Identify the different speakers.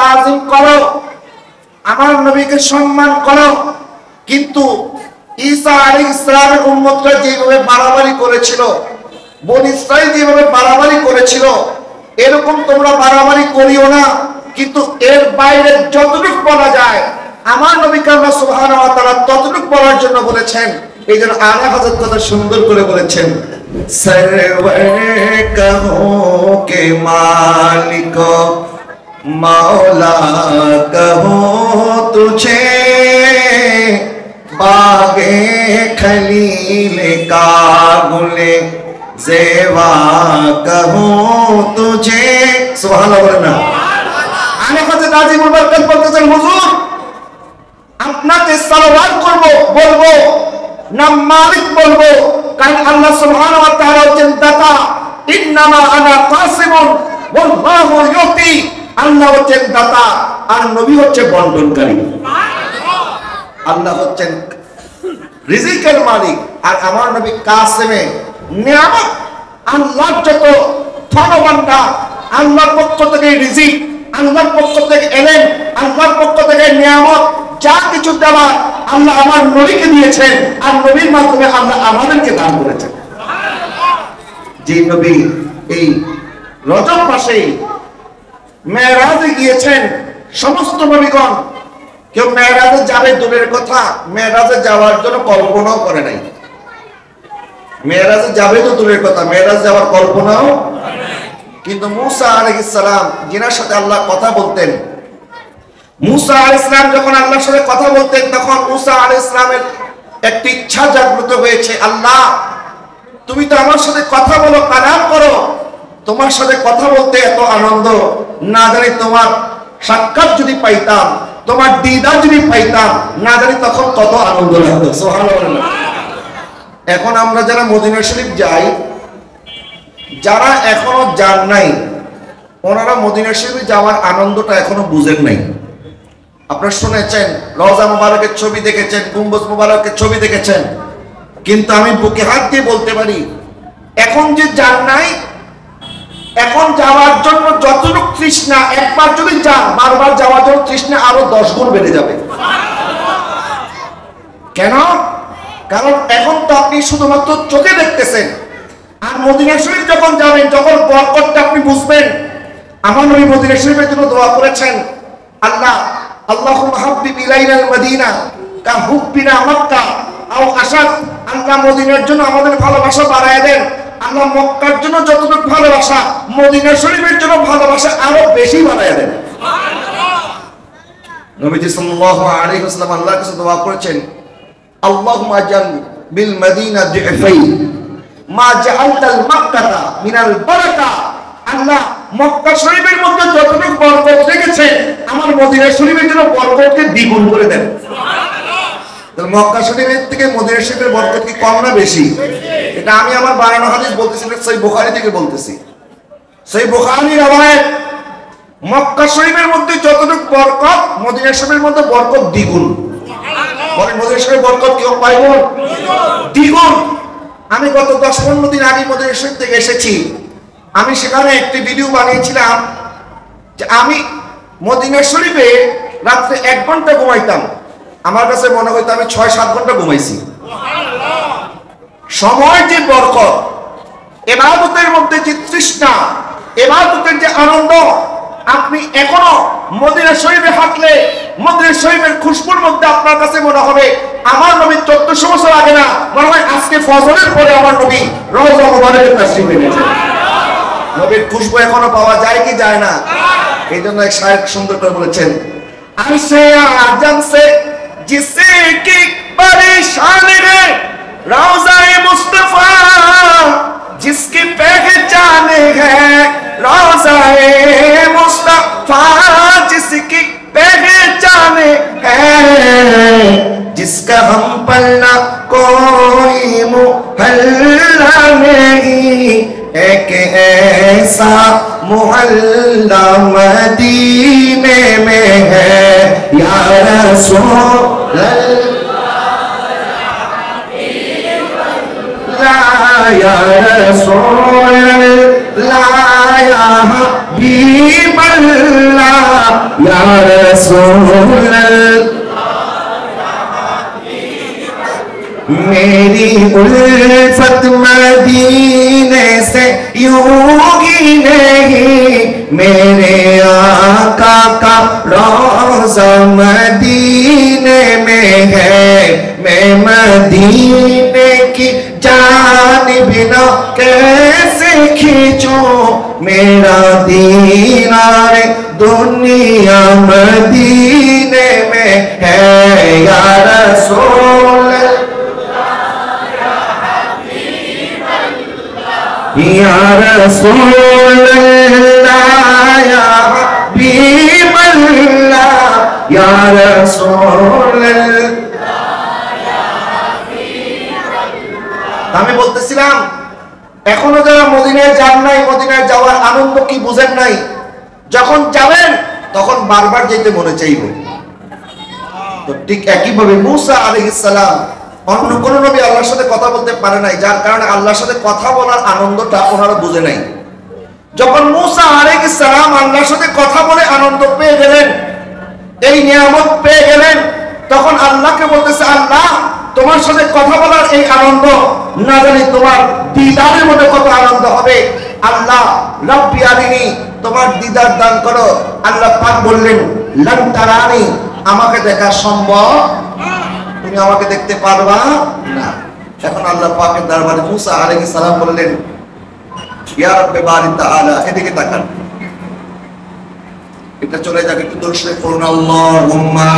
Speaker 1: তাজিম করো, আমার নবীকে সম্মান করো, কিন্তু ঈসা আলাইহিস সালামের উম্মতরা যেভাবে বাড়াবাড়ি করেছিল, বনী ইসরাঈল যেভাবে বাড়াবাড়ি করেছিল, এরকম তোমরা বাড়াবাড়ি করিও না। কিন্তু এর বাইরে যতটুকু বলা যায় আমার নবীকে আল্লাহ সুবহানাহু ওয়া তাআলা ততটুকু বলার জন্য বলেছেন। এই জন্য আলা হযরত কত সুন্দর করে বলেছেন, সরওয়ার কহো কে মালিক মাওলা কহো তুঝে, বাগে খলীল কা গুলে ज़ेवा कहूं तुझे। सुभान अल्लाह ना। आने हज़रत आज़िमुल बरकत বলতেছেন, হুজুর আপনাকে সালাওয়াত করব, বলবো না মালিক বলবো, কারণ আল্লাহ সুবহানাহু ওয়া তাআলা হচ্ছেন দাতা। ইন্নামা আনা কাসিমুন ওয়াল্লাহু ইউতি। আল্লাহ হচ্ছেন দাতা আর নবী হচ্ছে বন্টনকারী। আল্লাহ হচ্ছেন রিজিকের মালিক আর আমার নবী কাসিমে নিয়ামত। আল্লাহর যত ফরমানটা, আল্লাহর পক্ষ থেকে রিজিক, আল্লাহর পক্ষ থেকে এলেম, আল্লাহর পক্ষ থেকে নিয়ামত, যা কিছু দেওয়া আল্লাহ আমার নবীকে দিয়েছেন আর নবীর মাধ্যমে আল্লাহ আমাদেরকে দান করেছেন। যে নবী এই রজব মাসে মেরাজে গিয়েছেন, সমস্ত নবীগণ কেউ মেরাজে যাবে দূরের কথা, মেরাজে যাওয়ার জন্য কল্পনাও করে নাই। মেরাজে যাবে তো দূরের কথা, মেরাজ যাওয়ার কল্পনাও। কিন্তু মুসা আলাইহিস সালাম যিনার সাথে আল্লাহ কথা বলতেন, মুসা আলাইহিস সালাম যখন আল্লাহর সাথে কথা বলতেন, তখন মুসা আলাইহিস সালামের একটি ইচ্ছা জাগ্রত হয়েছে, আল্লাহ তুমি তো আমার সাথে কথা বলো, কালাম করো, তোমার সাথে কথা বলতে এত আনন্দ, না জানি তোমার সাক্ষাৎ যদি পাইতাম, তোমার দিদার যদি পাইতাম, না জানি তখন কত আনন্দ লাগতো। সুবহানাল্লাহ। এখন আমরা যারা মদিনা শরীফ যাই, যারা এখনো যান নাই, ওনারা মদিনা শরীফে যাওয়ার আনন্দটা এখনো বুঝেন নাই। আপনারা শুনেছেন, রওজা মুবারকের ছবি দেখেছেন, গম্বুজ মুবারকের ছবি দেখেছেন, কিন্তু আমি বুকে হাত দিয়ে বলতে পারি, এখন যে যান নাই, এখন যাওয়ার জন্য যতটুকু তৃষ্ণা, একবার যদি যান বারবার যাওয়ার জন্য তৃষ্ণা আরো 10 গুণ বেড়ে যাবে। কেন? কারণ এখন তো আপনি শুধুমাত্র চোখে দেখতেছেন, আর মদিনা শরীফ যখন যাবেন, যখন বরকতটা আপনি বুঝবেন। আমার নবী মদিনা শরীফের জন্য দোয়া করেছেন, আল্লাহ আল্লাহুম্মা হাব্বিব ইলাইনাল মদিনা কা হুব্বিনা মক্কা আও আশাদ। আল্লাহ মদিনার জন্য আমাদের ভালোবাসা বাড়ায় দেন। আল্লাহ মক্কার জন্য যতটুকু ভালোবাসা, মদিনা শরীফের জন্য ভালোবাসা আরো বেশি বাড়ায় দেন। নবীজি সাল্লাল্লাহু আলাইহি ওয়াসাল্লাম আল্লাহর কাছে দোয়া করেছেন, আল্লাহুম্মা জাল বিল মদিনা দিফাই মা জাআলতাল মাক্কাতা মিনাল বারাকা। আল্লাহ মক্কা শরীফের মধ্যে যতটুকু বরকত রেখেছেন, আমার মদিনা শরীফের জন্য বরকতকে দ্বিগুণ করে দেন। তাহলে মক্কা শরীফের থেকে মদিনা শরীফের বরকত কি কম না বেশি? এটা আমি আমার বানানো হাদিস বলতেছি না, সহিহ বুখারী থেকে বলতেছি। সহিহ বুখারীর রওয়ায়াত, মক্কা শরীফের মধ্যে যতটুকু বরকত, মদিনা শরীফের মধ্যে বরকত দ্বিগুণ। বলেন মদিনা শরীফের বরকত কি পাইব? দ্বিগুণ। আমি গত 10-15 দিন আগে মদিনা শরীফ থেকে এসেছি। আমি সেখানে একটি ভিডিও বানিয়েছিলাম যে আমি মদিনা শরীফে রাত্রে 1 ঘন্টা ঘুমাইতাম, আমার কাছে মনে হইতো আমি 6-7 ঘন্টা ঘুমাইছি। সময় যে বরকত, ইবাদতের মধ্যে যে তৃষ্ণা, ইবাদতের যে আনন্দ, আপনি এখনো মদিনা শরীফে হাঁটলে মদিনা শরীফের খুশবুর মধ্যে আপনার কাছে মনে হবে আমার নবী 1400 বছর আগে না, মনে হয় আজকে ফজরের পরে আমার নবী রওজা মুবারকে তাশরীফ এনেছেন। নবীর খুশবু এখনো পাওয়া যায় কি যায় না? এই জন্য এক শায়েখ সুন্দর করে বলেছেন, আরশে আজম সে जिसे की परेशान है रोज़ा-ए मुस्तफा, जिसकी पहचान है रोज़ा-ए मुस्तफा, जिसकी पहचान है, जिसका हम पलना कोई मुहल्ला नहीं, एक ऐसा मुहल्ला मदीने में है या रसूल या रसूल अल्लाह या हबीब अल्लाह या रसूल मेरी उल्फत मदीने से यूं ही नहीं, मेरे आका का रोज़ा मदीने में है, मैं मदीने की जानिब न कैसे खींचूं, मेरा दीनार दुनिया मदीने में है, या रसूल या रसूल अल्लाह या हबीब अल्लाह, या रसूल আমি বলতেছিলাম এখনো যারা মদিনায় যান নাই, মদিনায় যাওয়ার আনন্দ কি বুঝেন নাই, যখন যাবেন তখন বারবার যেতে মনে চাইবে। তো ঠিক একইভাবে মুসা আলাইহিস সালাম অন্য কোন নবী আল্লাহর সাথে কথা বলতে পারে নাই, যার কারণে আল্লাহর সাথে কথা বলার আনন্দটা ওনারা বুঝে নাই। যখন মুসা আলাইহিস সালাম আল্লাহর সাথে কথা বলে আনন্দ পেয়ে গেলেন, এই নিয়ামত পেয়ে গেলেন, তখন আল্লাহকে বলতেছে, আল্লাহ তোমার সাথে কথা বলার এই আনন্দ না জানি তোমার দিদারের মধ্যে কত আনন্দ হবে। আল্লাহ রব্বি আরিনি, তোমার দিদার দান করো। আল্লাহ পাক বললেন, লান তারানি, আমাকে দেখা সম্ভব, তুমি আমাকে দেখতে পারবা না। এখন আল্লাহ পাকের দরবারে মুসা আলাইহিস সালাম বললেন, ইয়া রাব্বি বারি তাআলা, এদিকে তাকান, এটা চলে যাক, একটু দরুদ শরীফ পড়ুন, আল্লাহুম্মা